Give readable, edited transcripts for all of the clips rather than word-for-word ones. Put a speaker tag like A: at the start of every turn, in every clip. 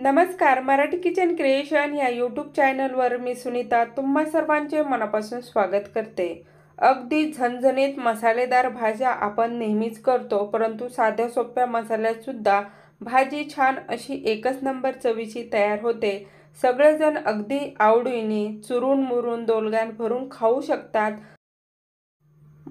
A: नमस्कार, Marathi kitchen creation या YouTube चॅनलवर मी सुनीता तुम्हा सर्वांचे मनापासून स्वागत करते। अगदी झणझणीत मसालेदार भाज्या आपण नेहमीच करतो, परंतु साध्या सोप्या मसाल्यात सुद्धा भाजी छान अशी एकच नंबर चवीची तयार होते। सगळेजण अगदी आवडीने चुरून मुरून डोलग्यात भरून खाऊ शकतात।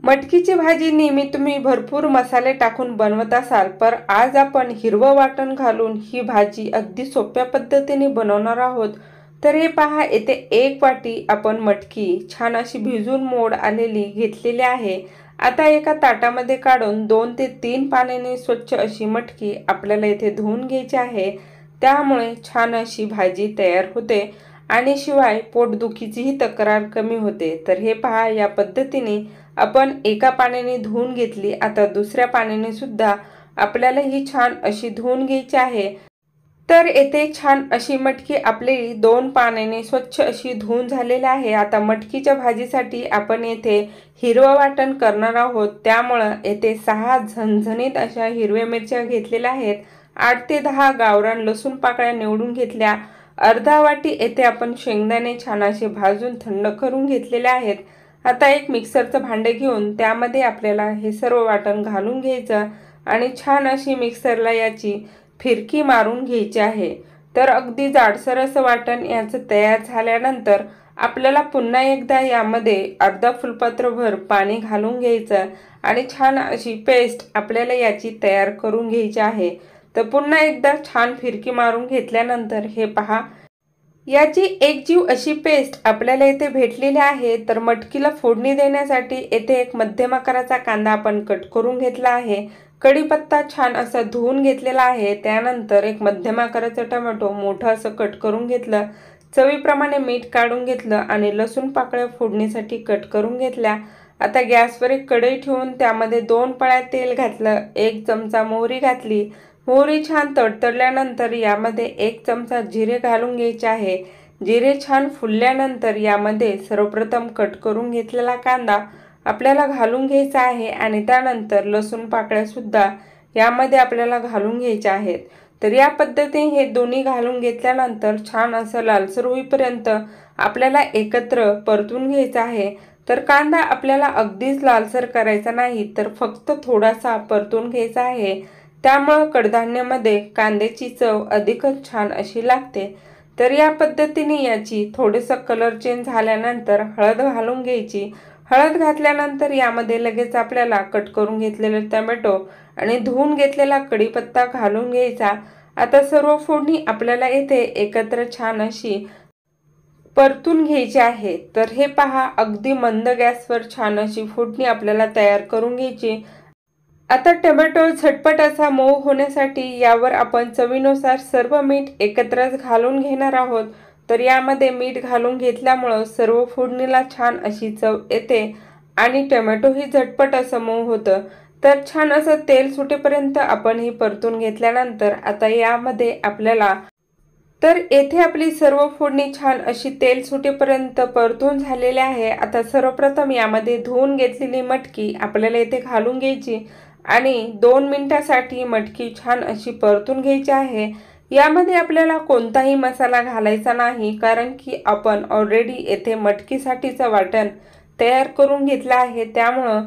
A: मटकीची भाजी नेहमी तुम्ही भरपूर मसाले टाकून बनवत असाल, पर आज आपण हिरवं वाटण घालून ही भाजी अगदी सोप्या पद्धतीने बनवणार आहोत। तर हे पहा, येथे 1 वाटी आपण मटकी छान अशी भिजून मोड आलेली घेतलेली आहे। आता एका ताटामध्ये काढून 2 ते 3 पाण्याने स्वच्छ अशी मटकी आपल्याला इथे धुवून घ्यायची आहे। त्यामुळे छान अशी भाजी तयार होते आणि शिवाय पोटदुखीचीही तक्रार कमी होते। तर हे पहा, या पद्धतीने आपण एका पाण्याने धुवून घेतली। आता दुसऱ्या पाण्याने सुद्धा आपल्याला ही छान अशी धुवून घ्यायची आहे। तर येथे छान अशी मटकी आपली 2 पाण्याने स्वच्छ अशी धुवून झालेली आहे। आता मटकीच्या भाजीसाठी आपण येथे हिरवं वाटण करणार आहोत, त्यामुळे येथे 6 झणझणीत अशा हिरव्या मिरच्या घेतलेल्या आहेत। 8 ते 10 गावरान लसूण पाकळ्या निवडून घेतल्या। अर्धा वाटी येथे आपण शेंगदाणे छान असे भाजून थंड करून घेतलेले आहेत। आता एक मिक्सरचं भांडे घेऊन त्यामध्ये आपल्याला हे सर्व वाटण घालून घ्यायचं आणि छान अशी मिक्सरला याची फिरकी मारून घ्यायची आहे। तर अगदी जाडसर असं वाटण याचं तयार झाल्यानंतर आपल्याला पुन्हा एकदा यामध्ये अर्धा फुलपात्रभर पाणी घालून घ्यायचं आणि छान अशी पेस्ट आपल्याला याची तयार करून घ्यायची आहे। तर पुन्हा एकदा छान फिरकी मारून घेतल्यानंतर हे पहा, याची एकजीव अशी पेस्ट आपल्याला इथे भेटलेली आहे। तर मटकीला फोडणी देण्यासाठी येथे एक मध्यम आकाराचा कांदा आपण कट करून घेतला आहे। कढीपत्ता छान असा धुवून घेतलेला आहे। त्यानंतर एक मध्यम आकाराचा टोमॅटो मोठा असं कट करून घेतलं। चवीप्रमाणे मीठ काढून घेतलं आणि लसूण पाकळ्या फोडणीसाठी कट करून घेतल्या। आता गॅसवर एक कढई ठेवून त्यामध्ये 2 पळ्या तेल घातलं, 1 चमचा मोहरी घातली। मोहरी छान तडतडल्यानंतर यामध्ये 1 चमचा जिरे घालून घ्यायचे आहे। जिरे छान फुलल्यानंतर यामध्ये सर्वप्रथम कट करून घेतलेला कांदा आपल्याला घालून घ्यायचा आहे आणि त्यानंतर लसूण पाकळ्या सुद्धा यामध्ये आपल्याला घालून घ्यायच्या आहेत। तर या पद्धतीने हे दोन्ही घालून घेतल्यानंतर छान असं लालसर होईपर्यंत आपल्याला एकत्र परतून घ्यायचा आहे। तर कांदा आपल्याला अगदीच लालसर करायचा नाही, तर फक्त थोडासा परतून घ्यायचा आहे। त्यामुळे कडधान्यामध्ये कांद्याची चव अधिकच छान अशी लागते। तर या पद्धतीने याची थोडेसा कलर चेंज झाल्यानंतर हळद घालून घ्यायची। हळद घातल्यानंतर यामध्ये लगेच आपल्याला कट करून घेतलेले टोमॅटो आणि धुवून घेतलेला कढीपत्ता घालून घ्यायचा। आता सर्व फोडणी आपल्याला येथे एकत्र छान अशी परतून घ्यायची आहे। तर हे पहा, अगदी मंद गॅसवर छान अशी फोडणी आपल्याला तयार करून घ्यायची। आता टोमॅटो झटपट असा मऊ होण्यासाठी यावर आपण चवीनुसार सर्व मीठ एकत्रच घालून घेणार आहोत। तर यामध्ये मीठ घालून घेतल्यामुळे सर्व फोडणीला छान अशी चव येते आणि टोमॅटोही झटपट असं मऊ होतं। तर छान असं तेल सुटेपर्यंत आपण ही परतून घेतल्यानंतर आता यामध्ये आपल्याला येथे आपली सर्व फोडणी छान अशी तेल सुटेपर्यंत परतून झालेली आहे। आता सर्वप्रथम यामध्ये धुवून घेतलेली मटकी आपल्याला इथे घालून घ्यायची आणि 2 मिनिटांसाठी मटकी छान अशी परतून घ्यायची आहे। यामध्ये आपल्याला कोणताही मसाला घालायचा नाही, कारण की आपण ऑलरेडी येथे मटकीसाठीचं वाटण तयार करून घेतलं आहे। त्यामुळे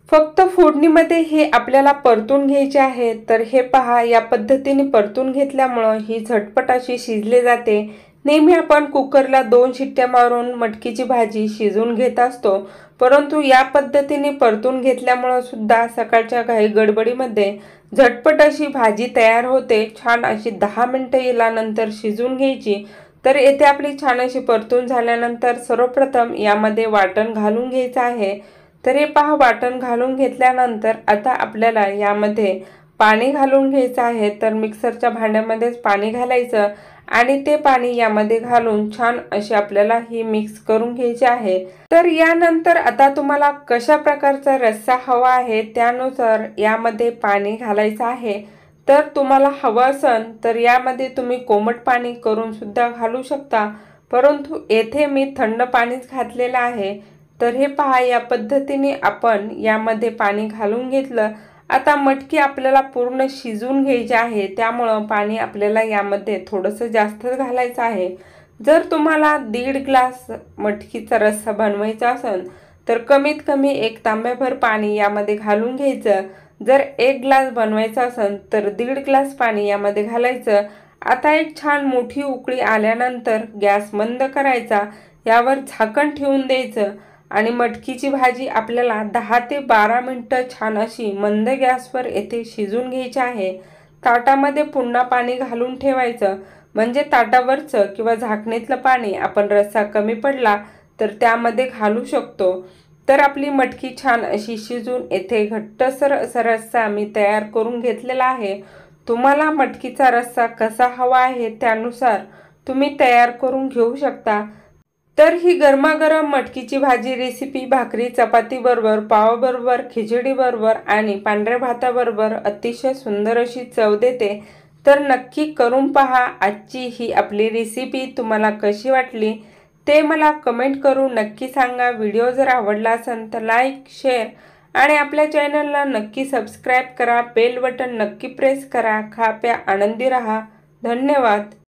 A: फक्त फोडणीमध्ये हे आपल्याला परतून घ्यायचे आहे। तर हे पहा, या पद्धतीने परतून घेतल्यामुळे ही झटपट अशी शिजली जाते। नेहमी आपण कुकरला 2 शिट्ट्या मारून मटकीची भाजी शिजवून घेत असतो, परंतु या पद्धतीने परतून घेतल्यामुळे सुद्धा सकाळच्या घाई गडबडीमध्ये झटपट अशी भाजी तयार होते। छान अशी 10 मिनिटं यानंतर शिजवून घ्यायची। तर येथे आपली छान अशी परतून झाल्यानंतर सर्वप्रथम यामध्ये वाटण घालून घ्यायचं आहे। तर हे पहा, वाटण घालून घेतल्यानंतर आता आपल्याला यामध्ये पाणी घालून घ्यायचं आहे। तर मिक्सरच्या भांड्यामध्येच पाणी घालायचं आणि ते पाणी यामध्ये घालून छान अशी आपल्याला ही मिक्स करून घ्यायची आहे। तर यानंतर आता तुम्हाला कशा प्रकारचा रस्सा हवा आहे त्यानुसार यामध्ये पाणी घालायचं आहे। तर तुम्हाला हवं असेल तर यामध्ये तुम्ही कोमट पाणी करून सुद्धा घालू शकता, परंतु येथे मी थंड पाणीच घातलेलं आहे। तर हे पहा, या पद्धतीने आपण यामध्ये पाणी घालून घेतलं आता मटकी आपल्याला पूर्ण शिजून घ्यायची आहे, त्यामुळं पाणी आपल्याला यामध्ये थोडंसं जास्त घालायचं आहे। जर तुम्हाला 1.5 ग्लास मटकीचा रस्सा बनवायचा असेल तर कमीत कमी 1 तांब्याभर पाणी यामध्ये घालून घ्यायचं। जर 1 ग्लास बनवायचा असेल तर 1.5 ग्लास पाणी यामध्ये घालायचं। आता एक छान मोठी उकळी आल्यानंतर गॅस बंद करायचा, यावर झाकण ठेवून द्यायचं आणि मटकीची भाजी आपल्याला 10 ते 12 मिनिटं छान अशी मंद गॅसवर येथे शिजून घ्यायची आहे। ताटामध्ये पुन्हा पाणी घालून ठेवायचं, म्हणजे ताटावरचं किंवा झाकणीतलं पाणी आपण रस्सा कमी पडला तर त्यामध्ये घालू शकतो। तर आपली मटकी छान अशी शिजून येथे घट्टसर असा रस्सा मी तयार करून घेतलेला आहे। तुम्हाला मटकीचा रस्सा कसा हवा आहे त्यानुसार तुम्ही तयार करून घेऊ शकता। तर ही गरमागरम मटकीची भाजी रेसिपी भाकरी चपाती बरोबर, पाव बरोबर, खिचडी बरोबर आणि पांढऱ्या भाताबरोबर अतिशय सुंदर अशी चव देते। तर नक्की करून पहा। आजची ही आपली रेसिपी तुम्हाला कशी वाटली ते मला कमेंट करून नक्की सांगा। व्हिडिओ जर आवडला असेल तर लाईक, शेअर आणि आपल्या चॅनलला नक्की सबस्क्राईब करा। बेल बटन नक्की प्रेस करा। खा प्या आनंदी रहा। धन्यवाद।